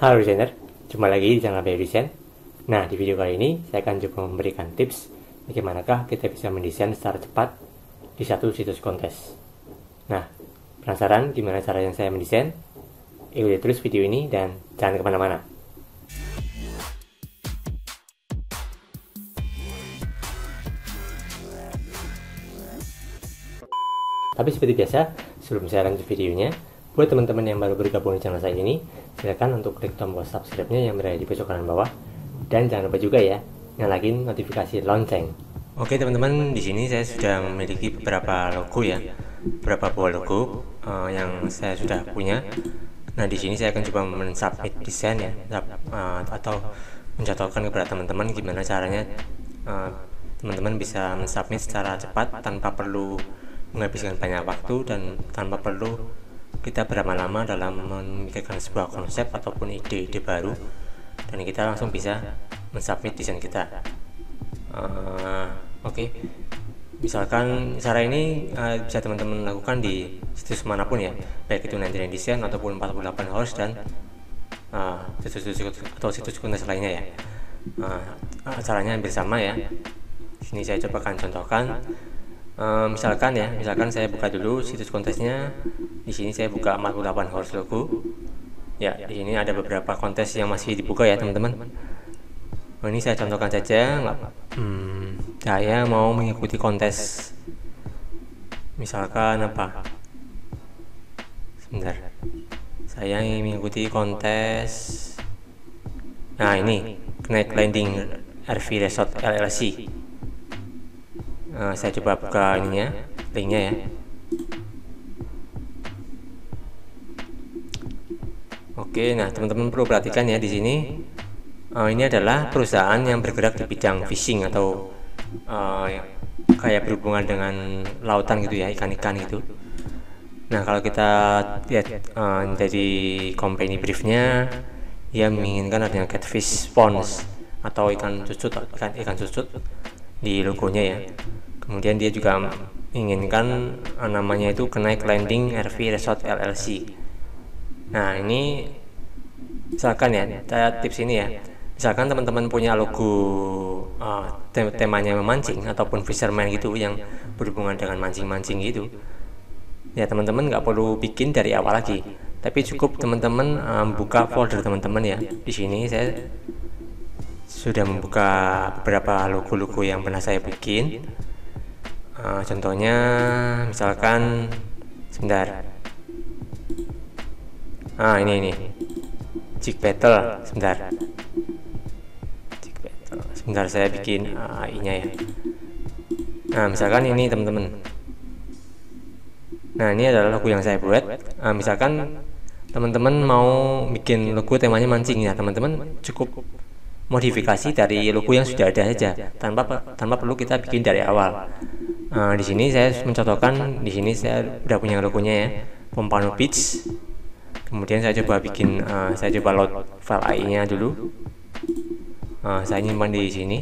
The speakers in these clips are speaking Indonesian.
Halo desainer, jumpa lagi di channel Bio Design. Nah, di video kali ini saya akan coba memberikan tips bagaimanakah kita bisa mendesain secara cepat di satu situs kontes. Nah, penasaran gimana cara yang saya mendesain? Ikuti terus video ini dan jangan kemana-mana. Tapi seperti biasa, sebelum saya lanjut videonya, buat teman-teman yang baru bergabung di channel saya ini, silakan untuk klik tombol subscribe-nya yang berada di pojok kanan bawah, dan jangan lupa juga ya nyalain notifikasi lonceng. Oke teman-teman, di sini saya sudah memiliki beberapa logo ya, beberapa buah logo yang saya sudah punya. Nah, di sini saya akan coba men-submit desain ya, atau mencontohkan kepada teman-teman gimana caranya teman-teman bisa men-submit secara cepat tanpa perlu menghabiskan banyak waktu dan tanpa perlu kita berlama-lama dalam memikirkan sebuah konsep ataupun ide-ide baru, dan kita langsung bisa mensubmit desain kita. Oke. Misalkan cara ini bisa teman-teman lakukan di situs manapun ya, baik itu 99 Design ataupun 48 Hours dan situs kontes lainnya ya. Caranya hampir sama ya. Di sini saya coba akan contohkan. Misalkan saya buka dulu situs kontesnya. Di sini saya buka 48 Hours logo. Ya, di sini ada beberapa kontes yang masih dibuka ya teman-teman. Ini saya contohkan saja. Saya mau mengikuti kontes. Misalkan apa? Sebentar. Saya ingin mengikuti kontes. Nah, ini Knight Landing RV Resort LLC. Saya coba buka ininya, linknya ya. Oke, nah teman-teman perlu perhatikan ya di sini. Ini adalah perusahaan yang bergerak di bidang fishing atau kayak berhubungan dengan lautan gitu ya, ikan-ikan gitu. Nah, kalau kita lihat dari company briefnya, dia menginginkan adanya catfish ponds atau ikan cucut di logonya ya. Kemudian dia juga menginginkan namanya itu Knight Landing RV Resort LLC. Nah, ini misalkan ya, saya tips ini ya. Misalkan teman-teman punya logo temanya memancing ataupun fisherman gitu yang berhubungan dengan mancing-mancing gitu. Ya, teman-teman nggak perlu bikin dari awal lagi. Tapi cukup teman-teman buka folder teman-teman ya. Di sini saya sudah membuka beberapa logo-logo yang pernah saya bikin. Contohnya misalkan sebentar. Ini Jig Battle. Sebentar saya bikin AI-nya ya. Nah, misalkan ini teman-teman. Nah, ini adalah logo yang saya buat. Misalkan teman-teman mau bikin logo temanya mancing ya, teman-teman cukup modifikasi dari logo yang sudah ada saja tanpa perlu kita bikin dari awal. Di sini saya mencontohkan, di sini saya udah punya logonya ya, Pompano Beach. Kemudian saya coba bikin, saya coba load file AI-nya dulu. Saya nyimpan di sini.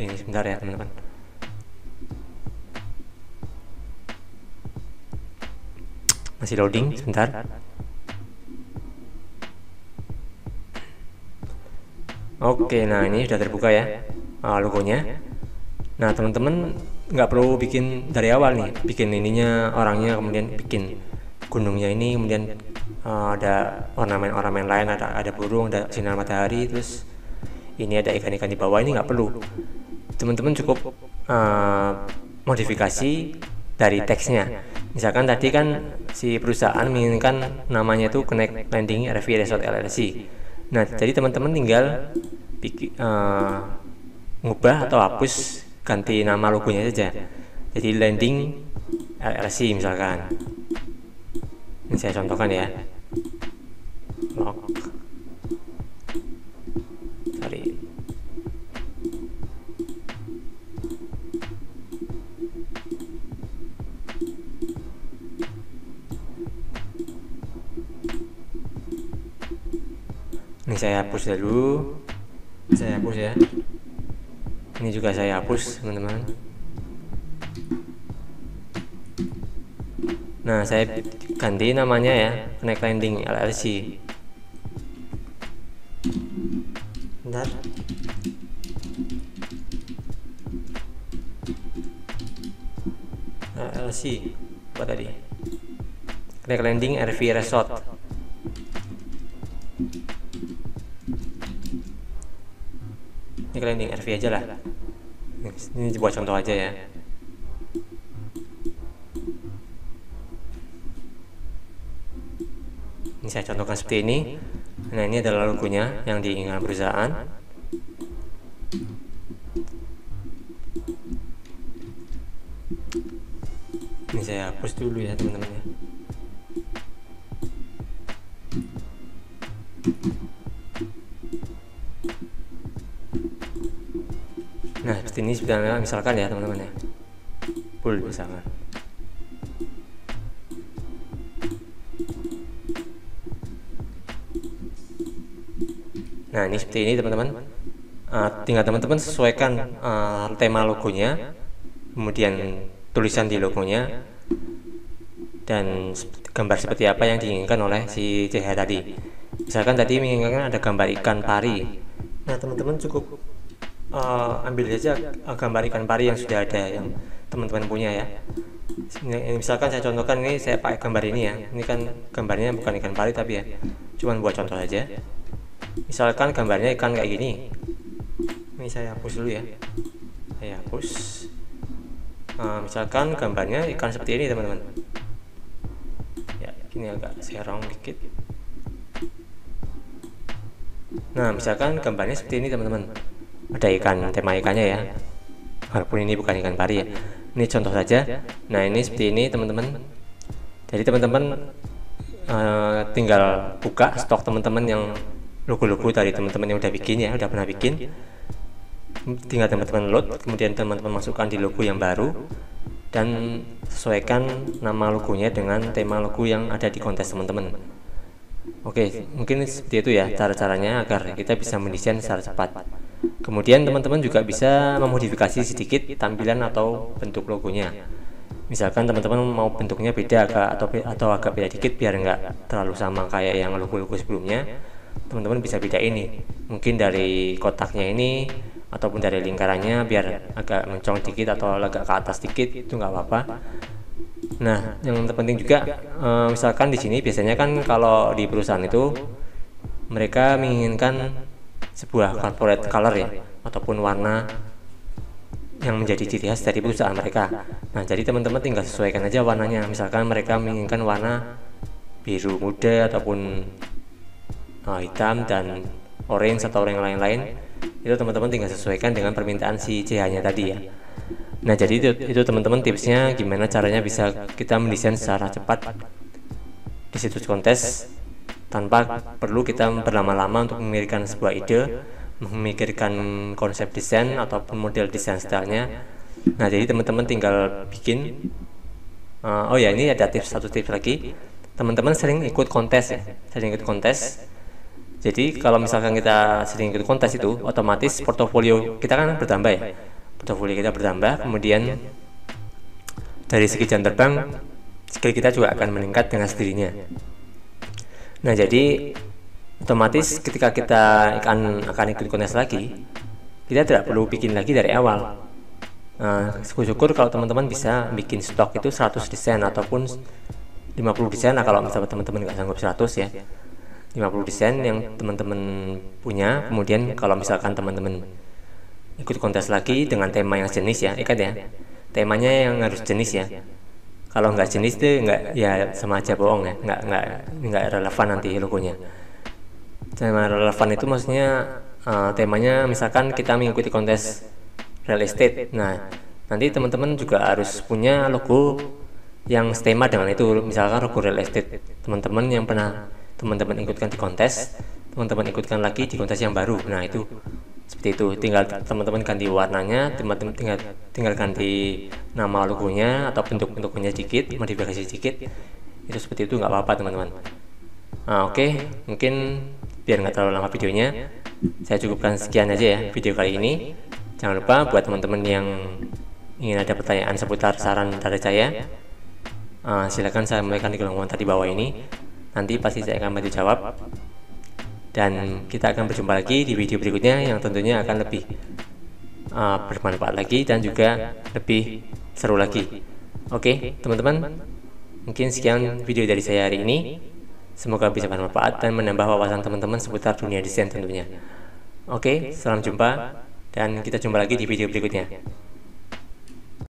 Ini sebentar ya teman-teman. Masih loading sebentar. Oke, nah ini sudah terbuka ya logonya. Nah, teman-teman nggak perlu bikin dari awal nih, bikin ininya orangnya, kemudian bikin gunungnya ini, kemudian ada ornamen-ornamen lain, ada burung, ada sinar matahari, terus ini ada ikan-ikan di bawah. Ini nggak perlu. Teman-teman cukup modifikasi dari teksnya. Misalkan tadi kan si perusahaan menginginkan namanya itu Knight Landing RV Resort LLC. Nah, jadi teman-teman tinggal ngubah atau hapus, ganti nama logonya saja. Jadi Landing LLC misalkan. Ini saya contohkan ya. Ini saya hapus dulu. Saya hapus ya. Ini juga saya hapus teman-teman. Nah, saya ganti namanya ya, Connect Landing LLC. Bentar. LLC apa tadi? Connect Landing RV Resort. Connect Landing RV aja lah. Ini buat contoh aja ya. Ini saya contohkan seperti ini. Nah, ini adalah logonya yang diinginkan perusahaan. Ini saya hapus dulu ya teman-teman ya. Nah, seperti ini sebenarnya misalkan ya teman-teman ya. Full misalkan. Nah, ini seperti ini teman-teman. Tinggal teman-teman sesuaikan tema logonya, kemudian tulisan di logonya, dan gambar seperti apa yang diinginkan oleh si CH tadi. Misalkan tadi menginginkan ada gambar ikan pari. Nah, teman-teman cukup ambil saja gambar ikan pari yang sudah ada, yang teman-teman punya ya. Ini, misalkan saya contohkan, ini saya pakai gambar ini ya. Ini kan gambarnya bukan ikan pari tapi ya, cuman buat contoh saja. Misalkan gambarnya ikan kayak gini. Ini saya hapus dulu ya. Saya hapus. Misalkan gambarnya ikan seperti ini teman-teman. Ya, ini agak saya round dikit. Nah, misalkan gambarnya seperti ini teman-teman. Ada ikan, tema ikannya ya. Walaupun ini bukan ikan pari ya. Ini contoh saja. Nah, ini seperti ini teman-teman. Jadi teman-teman tinggal buka stok teman-teman yang logo-logo dari teman-teman yang udah bikin ya, udah pernah bikin. Tinggal teman-teman load, kemudian teman-teman masukkan di logo yang baru dan sesuaikan nama logonya dengan tema logo yang ada di kontes teman-teman. Oke, mungkin seperti itu ya cara-caranya agar kita bisa mendesain secara cepat. Kemudian teman-teman juga bisa memodifikasi sedikit tampilan atau bentuk logonya. Misalkan teman-teman mau bentuknya beda atau agak beda dikit biar nggak terlalu sama kayak yang logo-logo sebelumnya. Teman-teman bisa beda ini, mungkin dari kotaknya ini ataupun dari lingkarannya biar agak mencong dikit atau agak ke atas dikit, itu nggak apa-apa. Nah, yang terpenting juga misalkan di sini biasanya kan kalau di perusahaan itu mereka menginginkan sebuah corporate color ya, ataupun warna yang menjadi ciri khas dari perusahaan mereka. Nah, jadi teman-teman tinggal sesuaikan aja warnanya. Misalkan mereka menginginkan warna biru muda ataupun hitam dan orange atau yang lain-lain, itu teman-teman tinggal sesuaikan dengan permintaan si CH-nya tadi ya. Nah, jadi itu teman-teman tipsnya gimana caranya bisa kita mendesain secara cepat di situs kontes tanpa perlu kita berlama-lama untuk memikirkan sebuah ide, memikirkan konsep desain ataupun model desain stylenya. Nah, jadi teman-teman tinggal bikin. Oh ya, ini ada satu tips lagi. Teman-teman sering ikut kontes ya, sering ikut kontes. Jadi kalau misalkan kita sering ikut kontes itu, otomatis portofolio kita kan bertambah ya. Portofolio kita bertambah, kemudian dari segi jam terbang, skill kita juga akan meningkat dengan sendirinya. Nah, jadi otomatis ketika kita akan ikut kontes lagi, kita tidak perlu bikin lagi dari awal. Syukur kalau teman-teman bisa bikin stok itu 100 desain ataupun 50 desain lah, kalau misalnya teman-teman nggak sanggup 100 ya. 50 desain yang teman-teman punya, kemudian kalau misalkan teman-teman ikut kontes lagi dengan tema yang jenis ya, ikat ya, temanya yang harus jenis ya. Kalau nggak jenis itu nggak, ya sama aja bohong ya, nggak relevan nanti logonya. Tema relevan itu maksudnya temanya misalkan kita mengikuti kontes real estate. Nah, nanti teman-teman juga harus punya logo yang setema dengan itu. Misalkan logo real estate teman-teman yang pernah teman-teman ikutkan di kontes, teman-teman ikutkan lagi di kontes yang baru. Nah, itu seperti itu, tinggal teman-teman ganti warnanya, teman-teman tinggal ganti nama logonya atau bentuk-bentuknya sedikit, modifikasi sedikit, itu seperti itu, nggak apa-apa teman-teman. Oke, mungkin biar nggak terlalu lama videonya, saya cukupkan sekian aja ya video kali ini. Jangan lupa buat teman-teman yang ingin ada pertanyaan seputar saran dari saya, Silakan sampaikan di kolom komentar di bawah ini. Nanti pasti saya akan bantu jawab. Dan kita akan berjumpa lagi di video berikutnya yang tentunya akan lebih bermanfaat lagi dan juga lebih seru lagi. Oke, teman-teman, mungkin sekian video dari saya hari ini. Semoga bisa bermanfaat dan menambah wawasan teman-teman seputar dunia desain tentunya. Oke, salam jumpa dan kita jumpa lagi di video berikutnya.